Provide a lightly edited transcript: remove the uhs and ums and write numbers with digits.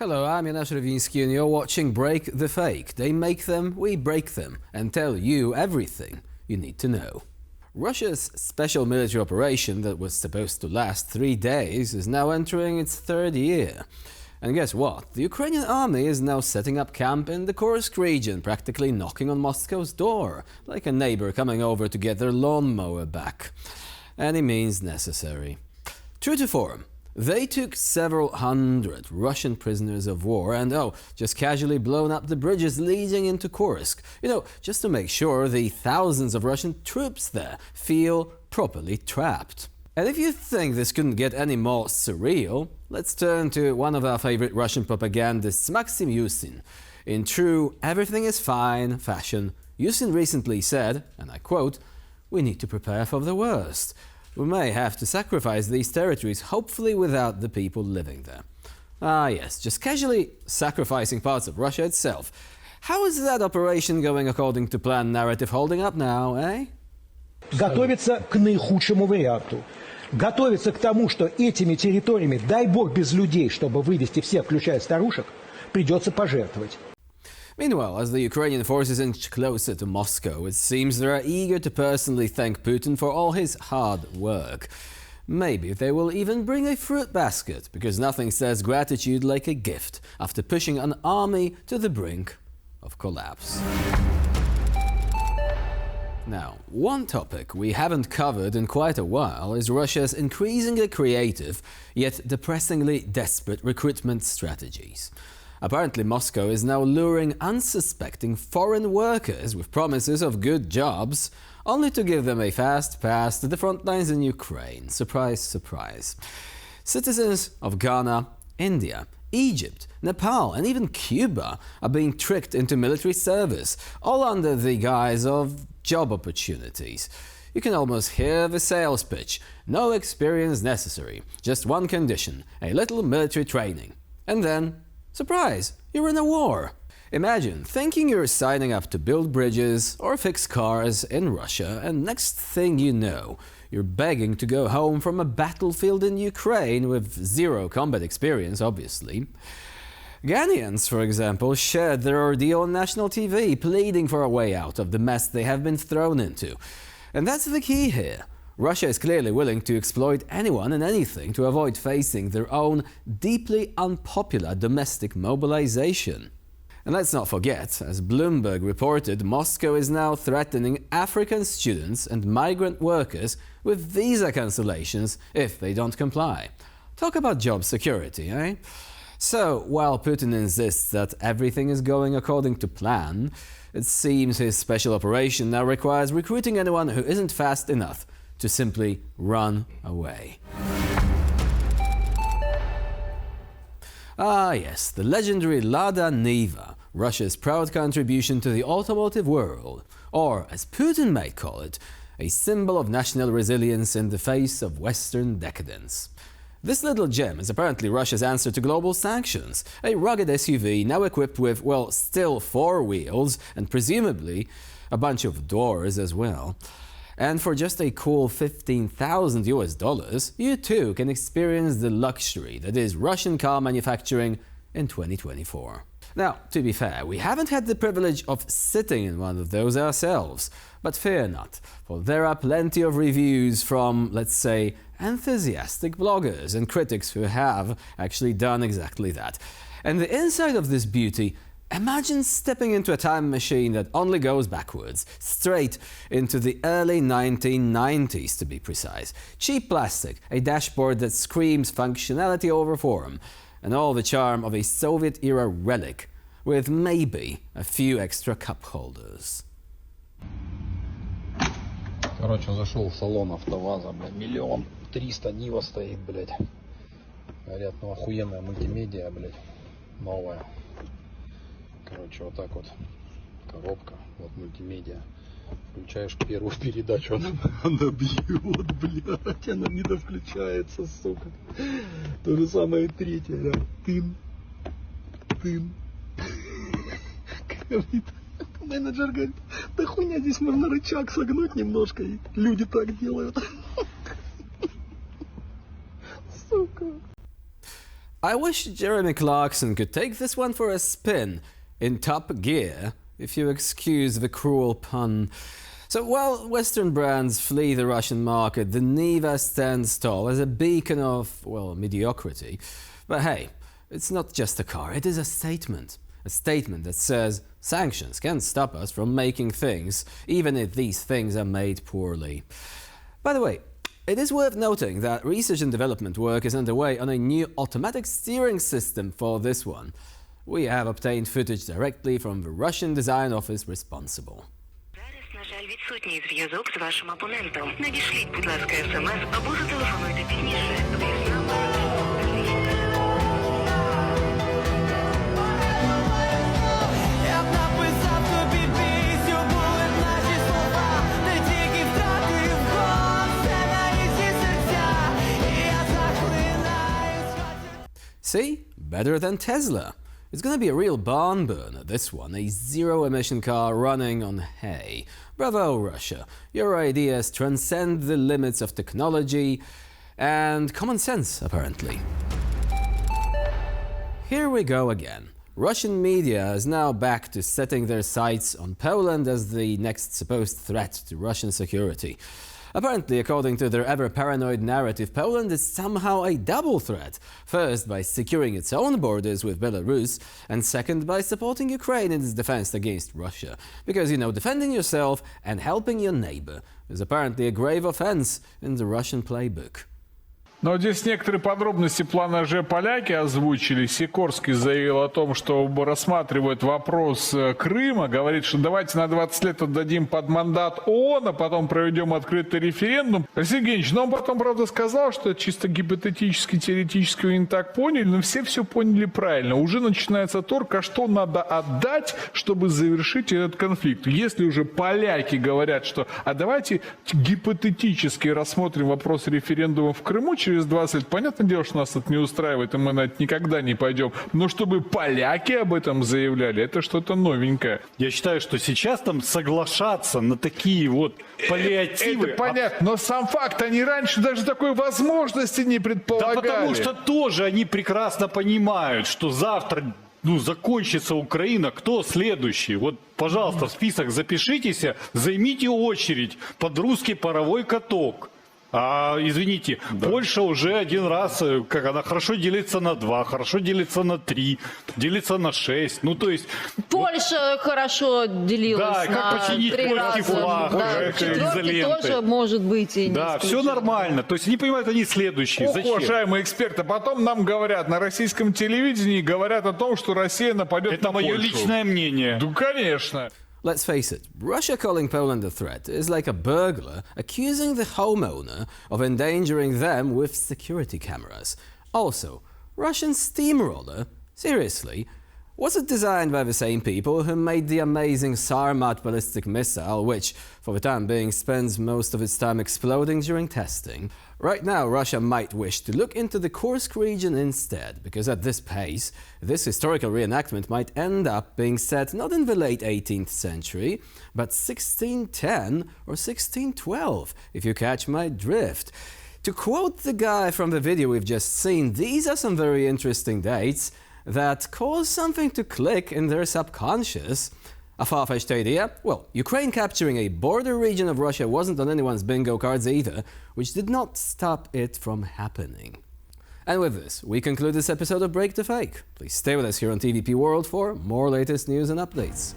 Hello, I'm Janusz Rawiński and you're watching Break the Fake. They make them, we break them, and tell you everything you need to know. Russia's special military operation that was supposed to last 3 days is now entering its 3rd year. And guess what? The Ukrainian army is now setting up camp in the Kursk region, practically knocking on Moscow's door, like a neighbor coming over to get their lawnmower back. Any means necessary. True to form, they took several hundred Russian prisoners of war and, just casually blown up the bridges leading into Kursk. Just to make sure the thousands of Russian troops there feel properly trapped. And if you think this couldn't get any more surreal, let's turn to one of our favorite Russian propagandists, Maxim Yusin. In true everything is fine fashion, Yusin recently said, and I quote, "We need to prepare for the worst. We may have to sacrifice these territories, hopefully without the people living there." Ah yes, just casually sacrificing parts of Russia itself. How is that operation going according to plan narrative holding up now, eh? Готовится к наихудшему варианту. Готовится к тому, что этими территориями, дай бог без людей, чтобы вывести всех, включая старушек, придется пожертвовать. Meanwhile, as the Ukrainian forces inch closer to Moscow, it seems they are eager to personally thank Putin for all his hard work. Maybe they will even bring a fruit basket, because nothing says gratitude like a gift after pushing an army to the brink of collapse. Now, one topic we haven't covered in quite a while is Russia's increasingly creative, yet depressingly desperate recruitment strategies. Apparently, Moscow is now luring unsuspecting foreign workers with promises of good jobs, only to give them a fast pass to the front lines in Ukraine. Surprise, surprise. Citizens of Ghana, India, Egypt, Nepal, and even Cuba are being tricked into military service, all under the guise of job opportunities. You can almost hear the sales pitch. No experience necessary, just one condition, a little military training. And then, surprise, you're in a war. Imagine thinking you're signing up to build bridges or fix cars in Russia, and next thing you know, you're begging to go home from a battlefield in Ukraine with zero combat experience, obviously. Ghanaians, for example, shared their ordeal on national TV, pleading for a way out of the mess they have been thrown into. And that's the key here. Russia is clearly willing to exploit anyone and anything to avoid facing their own deeply unpopular domestic mobilization. And let's not forget, as Bloomberg reported, Moscow is now threatening African students and migrant workers with visa cancellations if they don't comply. Talk about job security, eh? So, while Putin insists that everything is going according to plan, it seems his special operation now requires recruiting anyone who isn't fast enough to simply run away. Ah yes, the legendary Lada Niva, Russia's proud contribution to the automotive world, or as Putin might call it, a symbol of national resilience in the face of Western decadence. This little gem is apparently Russia's answer to global sanctions, a rugged SUV now equipped with, well, still 4 wheels and presumably a bunch of doors as well. And for just a cool $15,000, you too can experience the luxury that is Russian car manufacturing in 2024. Now, to be fair, we haven't had the privilege of sitting in one of those ourselves, but fear not, for there are plenty of reviews from, let's say, enthusiastic bloggers and critics who have actually done exactly that. And the inside of this beauty, imagine stepping into a time machine that only goes backwards, straight into the early 1990s to be precise. Cheap plastic, a dashboard that screams functionality over form, and all the charm of a Soviet-era relic, with maybe a few extra cup holders. Короче, зашел в салон АвтоВАЗа, блядь, 1 300 000 Нива стоит, блядь. Говорят, ну охуенная мультимедиа, блядь, новая. Короче, вот так вот коробка, вот мультимедиа. Включаешь первую передачу, она бьет, блядь, она не довключается, сука. То же самое и третья, да. Тын. Говорит, менеджер говорит, да хуйня, здесь можно рычаг согнуть немножко, и люди так делают. Сука. I wish Jeremy Clarkson could take this one for a spin in Top Gear, if you excuse the cruel pun. So while Western brands flee the Russian market, the Niva stands tall as a beacon of, well, mediocrity. But hey, it's not just a car, it is a statement. A statement that says sanctions can't stop us from making things, even if these things are made poorly. By the way, it is worth noting that research and development work is underway on a new automatic steering system for this one. We have obtained footage directly from the Russian design office responsible. На жаль, відсутній зв'язок з вашим абонентом. Надішліть, будь ласка, смс або зателефонуйте пізніше. See? Better than Tesla. It's gonna be a real barn burner, this one, a zero-emission car running on hay. Bravo, Russia. Your ideas transcend the limits of technology and common sense, apparently. Here we go again. Russian media is now back to setting their sights on Poland as the next supposed threat to Russian security. Apparently, according to their ever-paranoid narrative, Poland is somehow a double threat. First, by securing its own borders with Belarus, and second, by supporting Ukraine in its defense against Russia. Because, you know, defending yourself and helping your neighbor is apparently a grave offense in the Russian playbook. Но здесь некоторые подробности плана Ж поляки озвучили. Сикорский заявил о том, что рассматривает вопрос Крыма. Говорит, что давайте на 20 лет отдадим под мандат ООН, а потом проведем открытый референдум. Алексей Евгеньевич, но он потом, правда, сказал, что чисто гипотетически, теоретически вы не так поняли, но все поняли правильно. Уже начинается торг, а что надо отдать, чтобы завершить этот конфликт. Если уже поляки говорят, что а давайте гипотетически рассмотрим вопрос референдума в Крыму через 20 лет. Понятное дело, что нас это не устраивает, и мы на это никогда не пойдем. Но чтобы поляки об этом заявляли, это что-то новенькое. Я считаю, что сейчас там соглашаться на такие вот паллиативы... Это понятно, но сам факт, они раньше даже такой возможности не предполагали. Да потому что тоже они прекрасно понимают, что завтра... закончится Украина, кто следующий? Вот, пожалуйста, в список запишитесь, займите очередь под русский паровой каток. Извините, да. Польша уже один раз, как она хорошо делится на 2, хорошо делится на 3, делится на 6. Ну, то есть... Польша хорошо делилась как починить 3 польский раза. флаг, Да, четвертый тоже может быть и не Да, исключено. все нормально. То есть они понимают, они следующие. Зачем? Уважаемые эксперты, потом нам говорят на российском телевидении, говорят о том, что Россия нападет Это на мое Польшу. личное мнение. Ну, конечно. Let's face it, Russia calling Poland a threat is like a burglar accusing the homeowner of endangering them with security cameras. Also, Russian steamroller? Seriously? Was it designed by the same people who made the amazing Sarmat ballistic missile, which, for the time being, spends most of its time exploding during testing? Right now, Russia might wish to look into the Kursk region instead, because at this pace, this historical reenactment might end up being set not in the late 18th century, but 1610 or 1612, if you catch my drift. To quote the guy from the video we've just seen, these are some very interesting dates that cause something to click in their subconscious. A far-fetched idea? Well, Ukraine capturing a border region of Russia wasn't on anyone's bingo cards either, which did not stop it from happening. And with this, we conclude this episode of Break the Fake. Please stay with us here on TVP World for more latest news and updates.